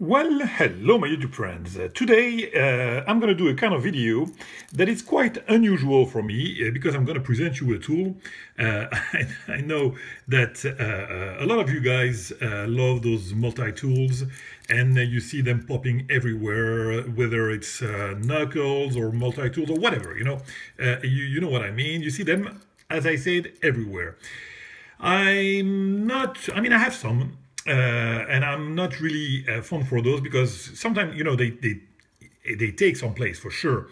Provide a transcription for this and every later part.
Well, hello my YouTube friends. Today I'm going to do a kind of video that is quite unusual for me because I'm going to present you a tool. I know that a lot of you guys love those multi-tools and you see them popping everywhere, whether it's knuckles or multi-tools or whatever, you know what I mean. You see them, as I said, everywhere. I have some. And I'm not really fond for those because sometimes, they take some place for sure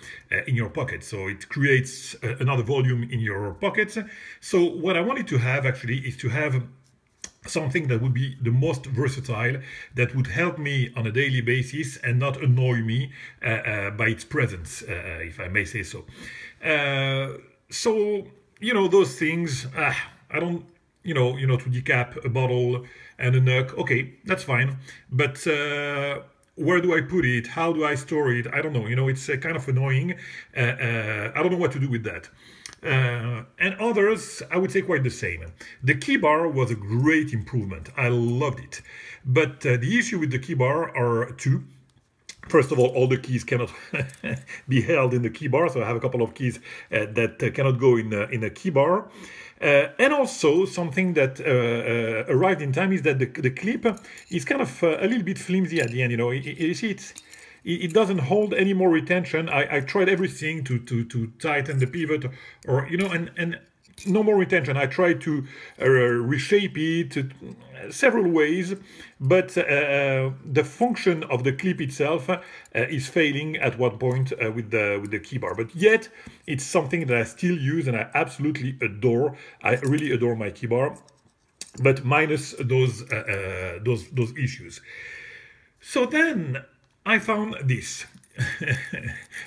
in your pocket. So it creates another volume in your pockets. So what I wanted to have actually is to have something that would be the most versatile, that would help me on a daily basis and not annoy me by its presence, if I may say so. Those things, I don't, to decap a bottle and a knuck, okay, that's fine. But where do I put it? How do I store it? I don't know. It's kind of annoying. I don't know what to do with that. And others, I would say quite the same. The key bar was a great improvement. I loved it. But the issue with the key bar are two. First of all the keys cannot be held in the key bar, so I have a couple of keys that cannot go in a key bar. And also something that arrived in time is that the clip is kind of a little bit flimsy at the end. You see it doesn't hold any more retention. I tried everything to tighten the pivot, or and no more retention. I tried to reshape it several ways, but the function of the clip itself is failing at one point with the key bar. But yet it's something that I still use and I absolutely adore. I really adore my key bar, but minus those issues. So then I found this.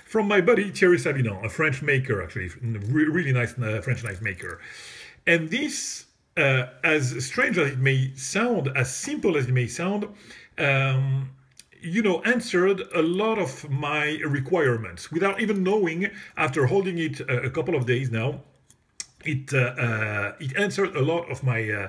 From my buddy THIERRY SAVIDAN, a French maker, actually, really nice French knife maker. And this, as strange as it may sound, as simple as it may sound, answered a lot of my requirements without even knowing. After holding it a couple of days now, it answered a lot of my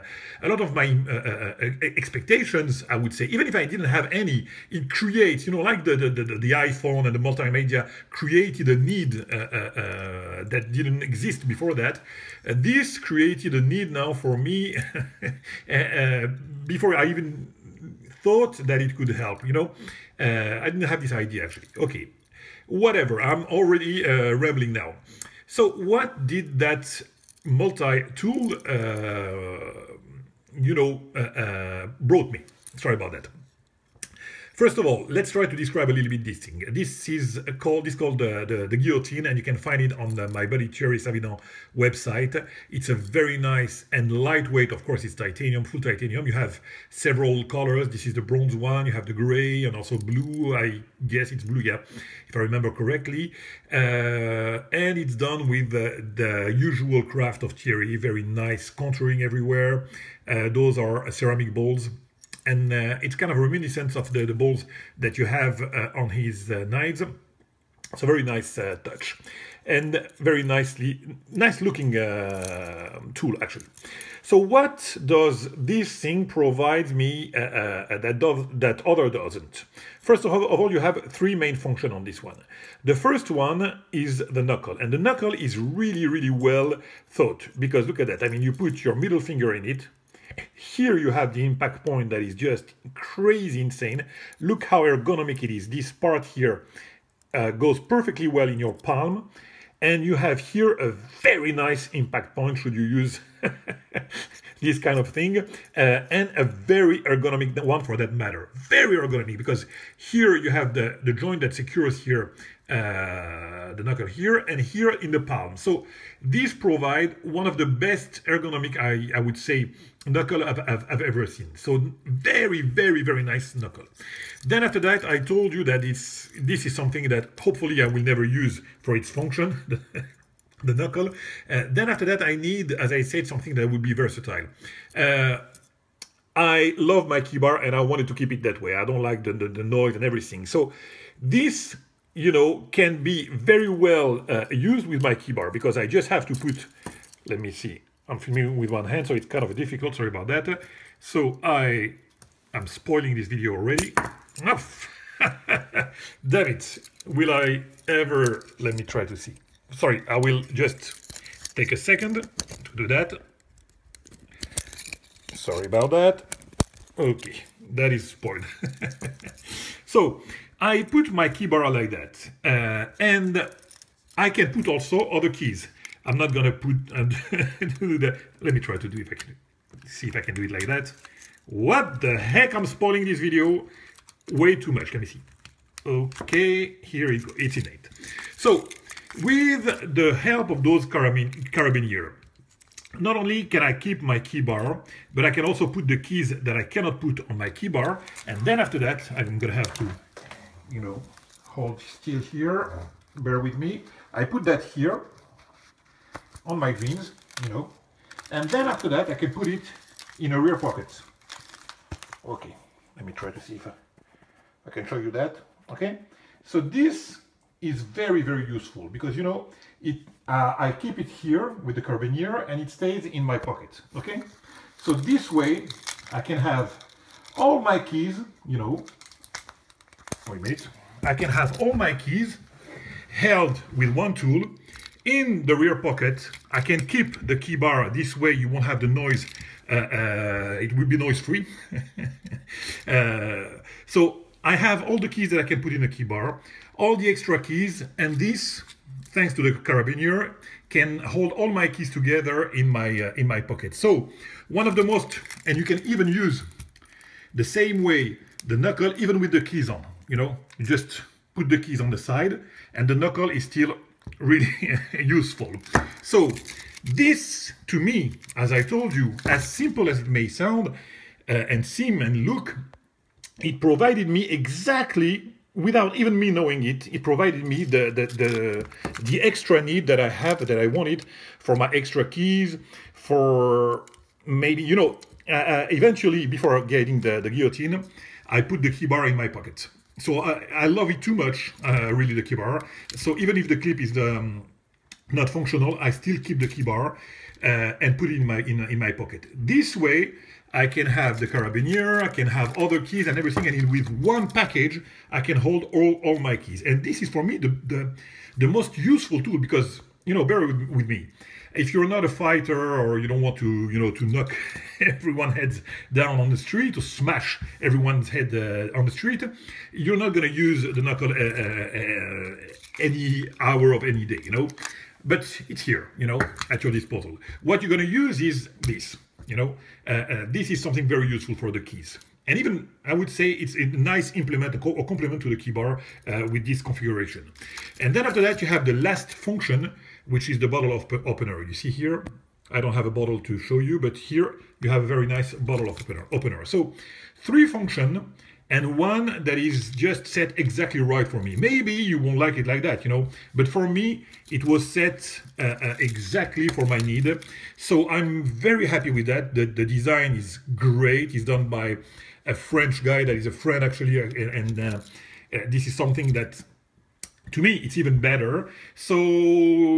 expectations, I would say. Even if I didn't have any, it creates, like the iPhone and the multimedia created a need that didn't exist before that. This created a need now for me before I even thought that it could help. I didn't have this idea actually. Okay, whatever. I'm already rambling now. So what did that multi-tool, brought me? Sorry about that. First of all, let's try to describe a little bit this thing. This is called the Guillotine, and you can find it on my buddy THIERRY SAVIDAN website. It's a very nice and lightweight. Of course, it's titanium, full titanium. You have several colors. This is the bronze one. You have the gray and also blue. I guess it's blue, yeah, if I remember correctly. And it's done with the usual craft of THIERRY. Very nice contouring everywhere. Those are ceramic bowls. And it's kind of a reminiscence of the bowls that you have on his knives. So very nice touch, and very nice looking tool actually. So what does this thing provide me that other doesn't? First of all, you have three main functions on this one. The first one is the knuckle, and the knuckle is really, really well thought, because look at that. I mean, you put your middle finger in it. Here you have the impact point that is just crazy insane. Look how ergonomic it is. This part here goes perfectly well in your palm. And you have here a very nice impact point should you use this kind of thing. And a very ergonomic one for that matter. Very ergonomic, because here you have the joint that secures here the knuckle here and here in the palm. So these provide one of the best ergonomic, I would say, knuckle I've ever seen. So very, very, very nice knuckle. Then after that, I told you that this is something that hopefully I will never use for its function, the knuckle. Then after that, I need, as I said, something that would be versatile. I love my key bar and I wanted to keep it that way. I don't like the noise and everything. So this, can be very well used with my key bar, because I just have to put, let me see, I'm filming with one hand, so it's kind of difficult, sorry about that. So I'm spoiling this video already. Oh, damn it. Will I ever... Let me try to see. Sorry, I will just take a second to do that. Sorry about that. Okay, that is spoiled. So, I put my key bar like that. And I can put also other keys. I'm not gonna put... do that. Let me try to do it if I can. See if I can do it like that. What the heck? I'm spoiling this video way too much. Let me see. Okay, here it goes. It's innate. So, with the help of those carabiniers, not only can I keep my key bar, but I can also put the keys that I cannot put on my key bar. And then after that, I'm gonna have to, you know, hold still here. Bear with me. I put that here on my jeans, you know. And then after that, I can put it in a rear pocket. Okay, let me try to see if I can show you that. Okay, so this is very, very useful because, you know, I keep it here with the carabinier and it stays in my pocket. Okay, so this way I can have all my keys, you know. Wait a minute. I can have all my keys held with one tool in the rear pocket. I can keep the key bar this way. You won't have the noise. It will be noise free. So I have all the keys that I can put in the key bar, all the extra keys, and this, thanks to the carabinier, can hold all my keys together in my pocket. So one of the most, and you can even use the same way the knuckle, even with the keys on. You know, you just put the keys on the side, and the knuckle is still really useful. So this, to me, as I told you, as simple as it may sound and seem and look, it provided me exactly, without even me knowing it, it provided me the extra need that I have, that I wanted for my extra keys, for maybe, you know, eventually, before getting the guillotine, I put the key bar in my pocket. So I love it too much, really, the key bar. So even if the clip is not functional, I still keep the key bar and put it in my pocket. This way, I can have the carabinier, I can have other keys and everything, and with one package, I can hold all my keys. And this is for me the most useful tool because, you know, bear with me. If you're not a fighter or you don't want to, you know, to knock everyone's heads down on the street or smash everyone's head on the street, you're not going to use the knuckle any hour of any day, you know. But it's here, you know, at your disposal. What you're going to use is this, you know. This is something very useful for the keys. And even, I would say, it's a nice implement or complement to the key bar with this configuration. And then after that, you have the last function, which is the bottle opener. You see here, I don't have a bottle to show you, but here you have a very nice bottle opener. So 3 functions and one that is just set exactly right for me. Maybe you won't like it like that, you know, but for me, it was set exactly for my need. So I'm very happy with that. The design is great. It's done by a French guy that is a friend, actually, and this is something that, to me, it's even better. So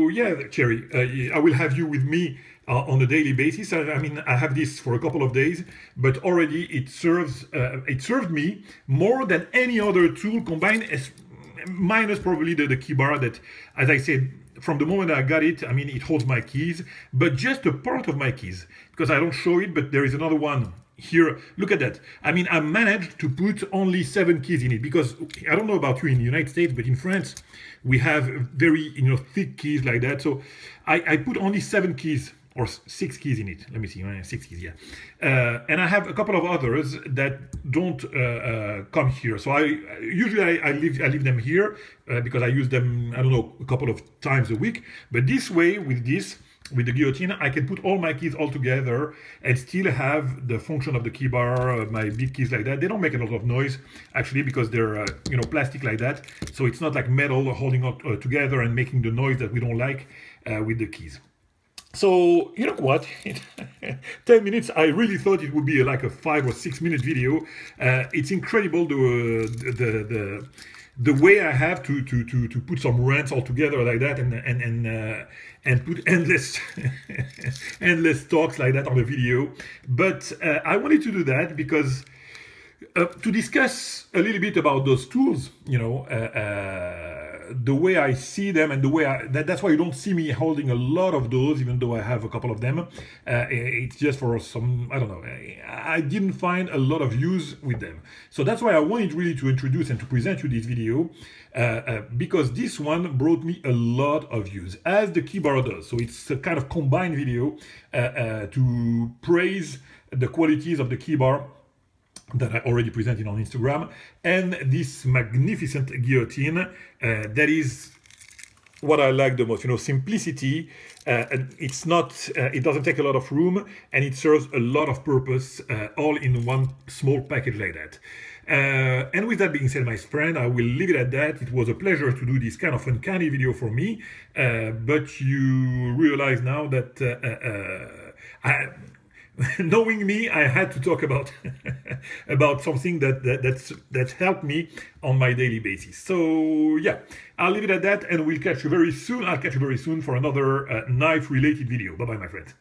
yeah, Thierry, I will have you with me on a daily basis. I mean, I have this for a couple of days, but already it served me more than any other tool combined, minus probably the key bar that, as I said, from the moment I got it, I mean, it holds my keys, but just a part of my keys, because I don't show it, but there is another one here. Look at that. I mean, I managed to put only 7 keys in it, because I don't know about you in the United States, but in France, we have very, you know, thick keys like that. So I put only 7 keys or 6 keys in it. Let me see, 6 keys, yeah. And I have a couple of others that don't come here. So usually I leave them here because I use them, I don't know, a couple of times a week. But this way, with the guillotine, I can put all my keys all together and still have the function of the key bar, my big keys like that. They don't make a lot of noise, actually, because they're you know, plastic like that. So it's not like metal holding up together and making the noise that we don't like with the keys. So, you know what, 10 minutes, I really thought it would be like a 5 or 6 minute video. It's incredible the way I have to put some rants all together like that and put endless endless talks like that on the video. But I wanted to do that because To discuss a little bit about those tools, you know, the way I see them and the way that's why you don't see me holding a lot of those, even though I have a couple of them. It's just for some, I don't know, I didn't find a lot of use with them. So that's why I wanted really to introduce and to present you this video, because this one brought me a lot of use, as the key bar does. So it's a kind of combined video to praise the qualities of the key bar that I already presented on Instagram, and this magnificent guillotine that is what I like the most. You know, simplicity. It's not. It doesn't take a lot of room, and it serves a lot of purpose, all in one small package like that. And with that being said, my friend, I will leave it at that. It was a pleasure to do this kind of uncanny video for me, but you realize now that knowing me, I had to talk about about something that helped me on my daily basis. So yeah, I'll leave it at that, and we'll catch you very soon. I'll catch you very soon for another knife-related video. Bye-bye, my friend.